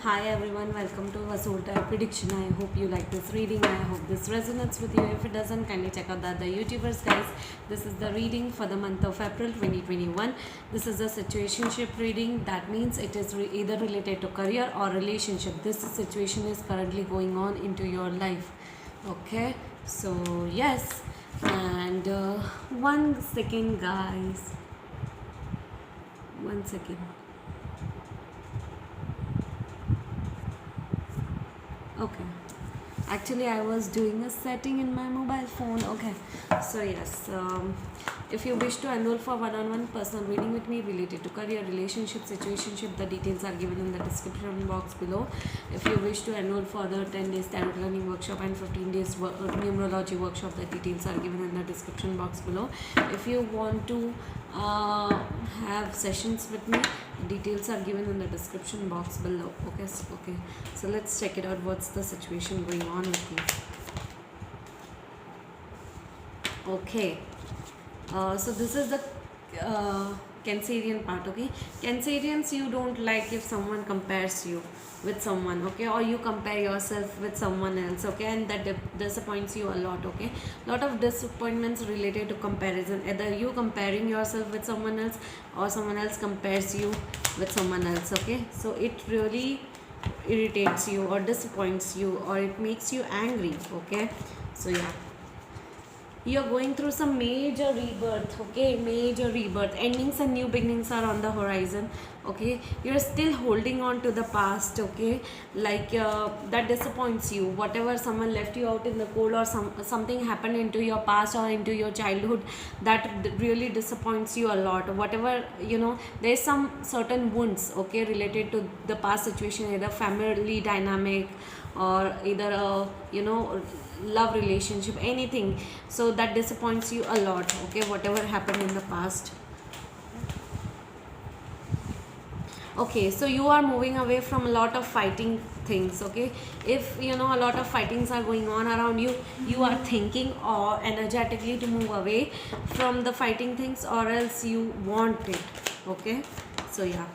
Hi everyone, welcome to Vasulta Prediction. I hope you like this reading. I hope this resonates with you. If it doesn't, kindly check out the other YouTubers, guys. This is the reading for the month of April 2021. This is a situationship reading. That means it is either related to career or relationship. This situation is currently going on into your life. Okay, so yes, and 1 second, guys. 1 second. Okay, actually I was doing a setting in my mobile phone. Okay, so yes, if you wish to enroll for one-on-one personal reading with me related to career, relationship, situationship, the details are given in the description box below. If you wish to enroll for the 10 days tarot learning workshop and 15 days numerology workshop, the details are given in the description box below. If you want to have sessions with me, details are given in the description box below. Okay, so let's check it out. What's the situation going on with you? Okay, so this is the Cancerian part. Okay, Cancerians, you don't like if someone compares you with someone, okay, or you compare yourself with someone else, okay, and that disappoints you a lot. Okay, lot of disappointments related to comparison, either you comparing yourself with someone else or someone else compares you with someone else. Okay, so it really irritates you or disappoints you or it makes you angry. Okay, so yeah, you're going through some major rebirth. Okay, major rebirth, endings and new beginnings are on the horizon. Okay, you're still holding on to the past. Okay, like that disappoints you, whatever someone left you out in the cold or something happened into your past or into your childhood, that really disappoints you a lot. Whatever, there's some certain wounds, okay, related to the past situation, either family dynamic or either love relationship, anything, so that disappoints you a lot. Okay, whatever happened in the past. Okay, so you are moving away from a lot of fighting things. Okay, if a lot of fightings are going on around you, you are thinking or energetically to move away from the fighting things, or else you want it. Okay, so yeah,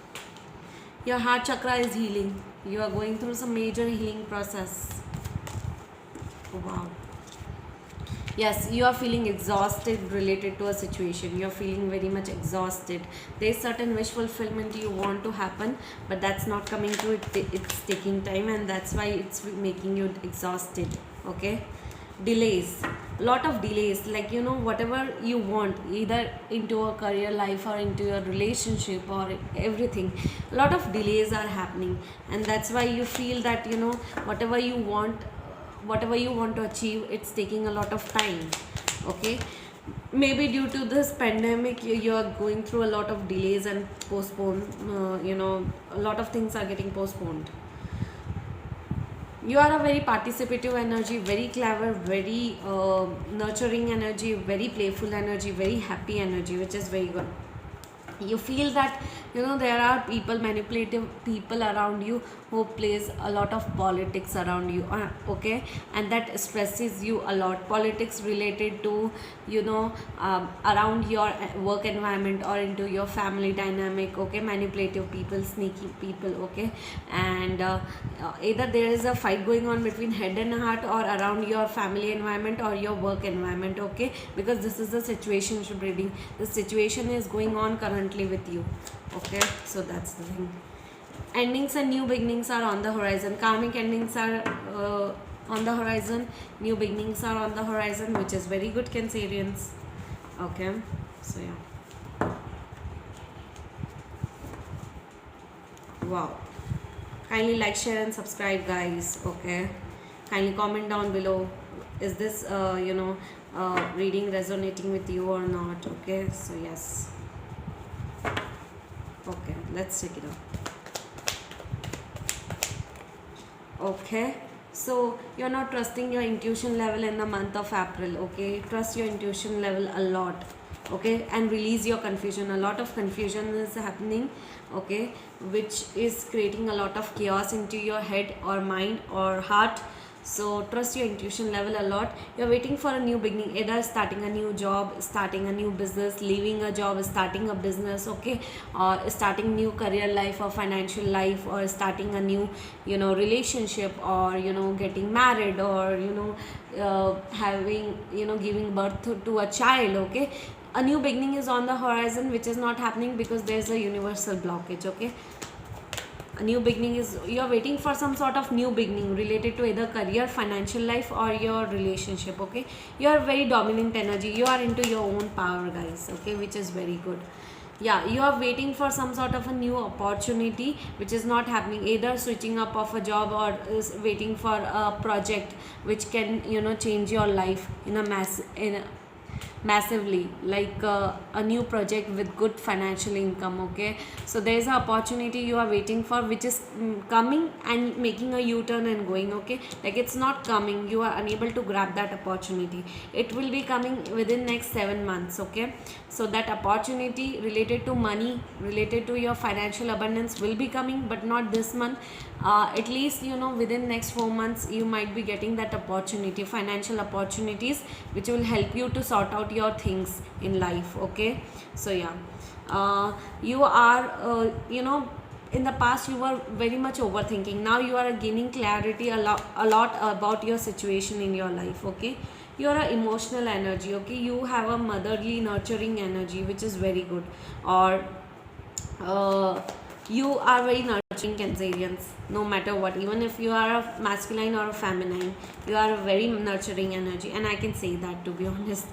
your heart chakra is healing. You are going through some major healing process. Wow. Yes, you are feeling exhausted related to a situation. You are feeling very much exhausted. There is certain wish fulfillment you want to happen, but that's not coming through. It's taking time, and that's why it's making you exhausted. Okay, delays, lot of delays, like whatever you want, either into a career life or into your relationship or everything, a lot of delays are happening, and that's why you feel that whatever you want, whatever you want to achieve, it's taking a lot of time. Okay, maybe due to this pandemic, you are going through a lot of delays and postpone, a lot of things are getting postponed. You are a very participative energy, very clever, very nurturing energy, very playful energy, very happy energy, which is very good. You feel that there are people, manipulative people around you, who plays a lot of politics around you. Okay, and that stresses you a lot. Politics related to around your work environment or into your family dynamic. Okay, manipulative people, sneaky people. Okay, and either there is a fight going on between head and heart or around your family environment or your work environment. Okay, because this is the situation reading. The situation is going on currently with you. Okay, so that's the thing. Endings and new beginnings are on the horizon. Karmic endings are on the horizon. New beginnings are on the horizon, which is very good, Cancerians. Okay, so yeah. Wow. Kindly like, share and subscribe, guys. Okay, kindly comment down below, is this reading resonating with you or not. Okay, so yes. Okay, let's check it out. Okay, so you're not trusting your intuition level in the month of April. Okay, trust your intuition level a lot. Okay, and release your confusion. A lot of confusion is happening. Okay, which is creating a lot of chaos into your head or mind or heart. So trust your intuition level a lot. You're waiting for a new beginning, either starting a new job, starting a new business, leaving a job, starting a business, okay, or starting new career life or financial life, or starting a new, relationship, or getting married, or having, giving birth to a child, okay. A new beginning is on the horizon, which is not happening because there's a universal blockage, okay. A new beginning is, you're waiting for some sort of new beginning related to either career, financial life, or your relationship, okay. You are very dominant energy, you are into your own power, guys, okay, which is very good. Yeah, you are waiting for some sort of a new opportunity which is not happening, either switching up of a job, or is waiting for a project which can, change your life in a massively, like a new project with good financial income, okay. So there is an opportunity you are waiting for, which is coming and making a u-turn and going, okay. Like it's not coming, you are unable to grab that opportunity. It will be coming within next 7 months, okay. So that opportunity related to money, related to your financial abundance will be coming, but not this month. At least, within next 4 months you might be getting that opportunity, financial opportunities, which will help you to sort out your things in life, okay. So yeah, you are, in the past you were very much overthinking, now you are gaining clarity a lot about your situation in your life, okay. You are an emotional energy, okay. You have a motherly nurturing energy, which is very good. Or you are very nurturing Cancerians, no matter what, even if you are a masculine or a feminine, you are a very nurturing energy, and I can say that, to be honest,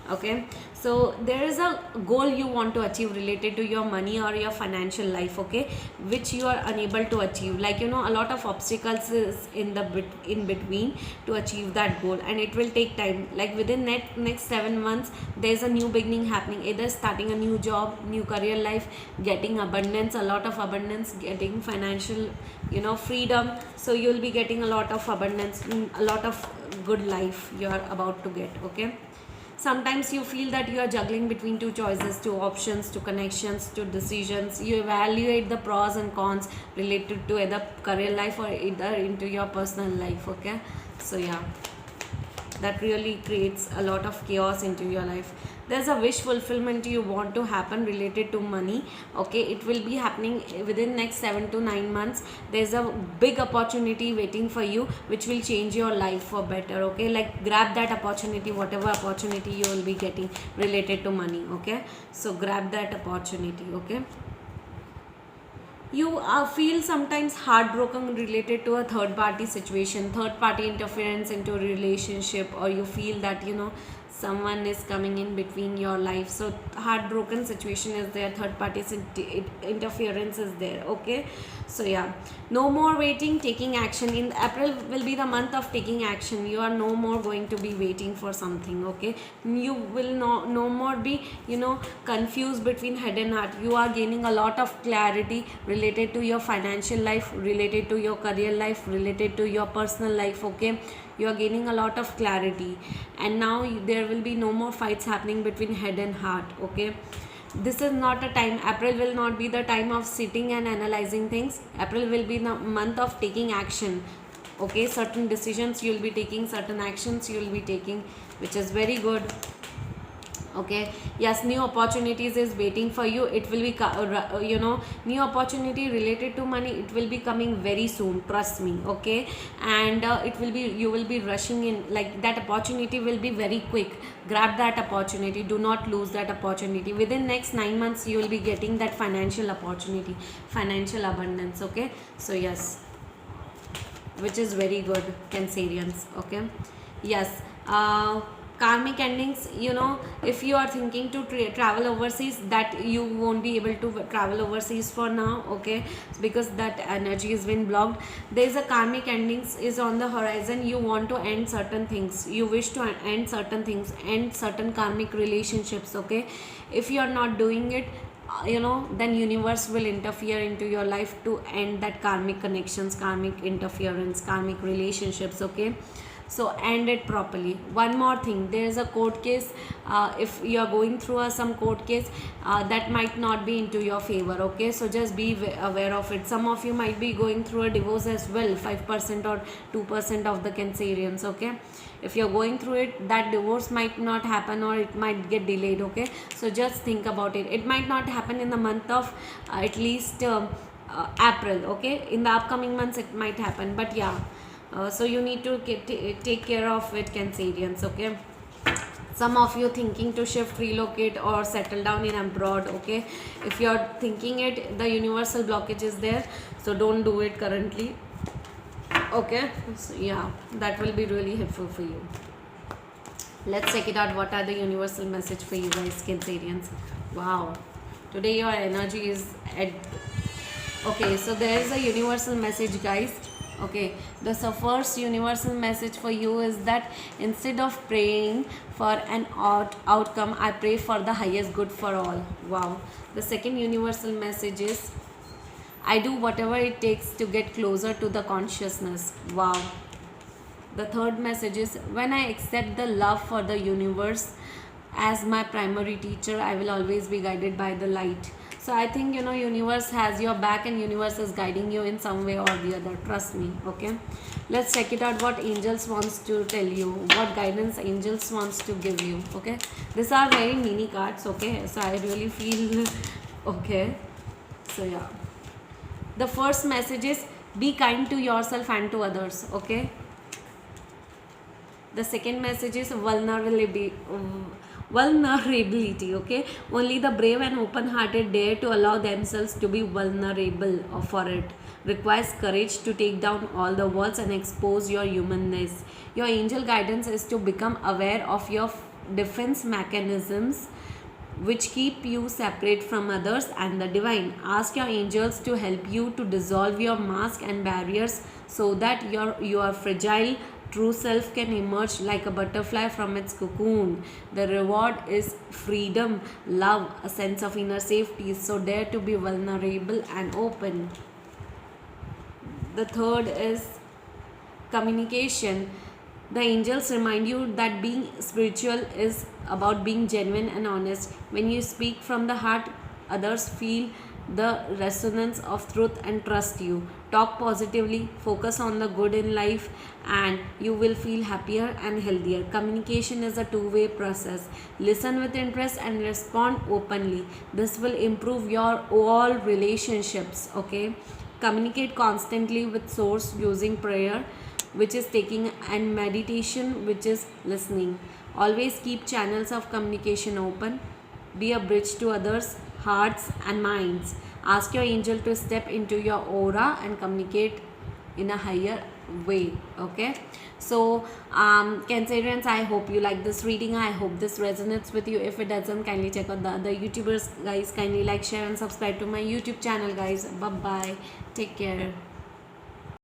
okay. So there is a goal you want to achieve related to your money or your financial life, okay, which you are unable to achieve, like a lot of obstacles is in between to achieve that goal, and it will take time. Like within next 7 months there's a new beginning happening, either starting a new job, new career life, getting abundance, a lot of abundance, getting financial, freedom. So you'll be getting a lot of abundance, a lot of good life you are about to get, okay. Sometimes you feel that you are juggling between two choices, two options, two connections, two decisions. You evaluate the pros and cons related to either career life or either into your personal life, okay. So yeah, that really creates a lot of chaos into your life. There's a wish fulfillment you want to happen related to money, okay. It will be happening within next 7 to 9 months. There's a big opportunity waiting for you, which will change your life for better, okay. Like grab that opportunity, whatever opportunity you will be getting related to money, okay. So grab that opportunity, okay. You feel sometimes heartbroken related to a third party situation, third party interference into a relationship, or you feel that someone is coming in between your life. So heartbroken situation is there, third party interference is there, okay. So yeah, no more waiting, taking action. In April will be the month of taking action. You are no more going to be waiting for something, okay. You will no more be confused between head and heart. You are gaining a lot of clarity related to your financial life, related to your career life, related to your personal life, okay. You are gaining a lot of clarity, and now there will be no more fights happening between head and heart, okay. This is not a time, April will not be the time of sitting and analyzing things. April will be the month of taking action, okay. Certain decisions you will be taking, certain actions you will be taking, which is very good, okay. Yes, new opportunities is waiting for you. It will be new opportunity related to money, it will be coming very soon, trust me, okay. And it will be, you will be rushing in, like that opportunity will be very quick. Grab that opportunity, do not lose that opportunity. Within next 9 months you will be getting that financial opportunity, financial abundance, okay. So yes, which is very good, Cancerians, okay. Yes, karmic endings, if you are thinking to travel overseas, that you won't be able to travel overseas for now, okay, because that energy has been blocked. There is a karmic endings is on the horizon. You want to end certain things, you wish to end certain things, end certain karmic relationships, okay. If you are not doing it, then universe will interfere into your life to end that karmic connections, karmic interference, karmic relationships, okay. so end it properly. One more thing, there is a court case. If you are going through some court case, that might not be into your favor, okay? So just be aware of it. Some of you might be going through a divorce as well, 5% or 2% of the Cancerians, okay? If you're going through it, that divorce might not happen, or it might get delayed, okay? So just think about it. It might not happen in the month of at least April, okay? In the upcoming months it might happen, but yeah, so you need to take care of it, Cancerians, okay? Some of you thinking to shift, relocate, or settle down in abroad, okay? If you're thinking it, the universal blockage is there, so don't do it currently, okay? So yeah, that will be really helpful for you. Let's check it out. What are the universal message for you guys, Cancerians? Wow, today your energy is at, okay, so there is a universal message, guys. Okay, the first universal message for you is that instead of praying for an outcome, I pray for the highest good for all. Wow. The second universal message is I do whatever it takes to get closer to the consciousness. Wow. The third message is when I accept the love for the universe as my primary teacher, I will always be guided by the light. So I think, you know, universe has your back, and universe is guiding you in some way or the other, trust me, okay? Let's check it out what angels wants to tell you, what guidance angels wants to give you, okay? These are very mini cards, okay? So I really feel okay. So yeah, the first message is be kind to yourself and to others, okay? The second message is vulnerability, okay? Only the brave and open-hearted dare to allow themselves to be vulnerable for it. Requires courage to take down all the walls and expose your humanness. Your angel guidance is to become aware of your defense mechanisms which keep you separate from others and the divine. Ask your angels to help you to dissolve your mask and barriers so that your fragile true self can emerge like a butterfly from its cocoon. The reward is freedom, love, a sense of inner safety. So dare to be vulnerable and open. The third is communication. The angels remind you that being spiritual is about being genuine and honest. When you speak from the heart, others feel the resonance of truth and trust you. Talk positively, focus on the good in life, and you will feel happier and healthier. Communication is a two-way process. Listen with interest and respond openly. This will improve your all relationships, okay? Communicate constantly with source using prayer, which is taking, and meditation, which is listening. Always keep channels of communication open. Be a bridge to others' hearts and minds. Ask your angel to step into your aura and communicate in a higher way, okay? So Cancerians, I hope you like this reading. I hope this resonates with you. If it doesn't, kindly check out the other YouTubers, guys. Kindly like, share and subscribe to my YouTube channel, guys. Bye bye, take care.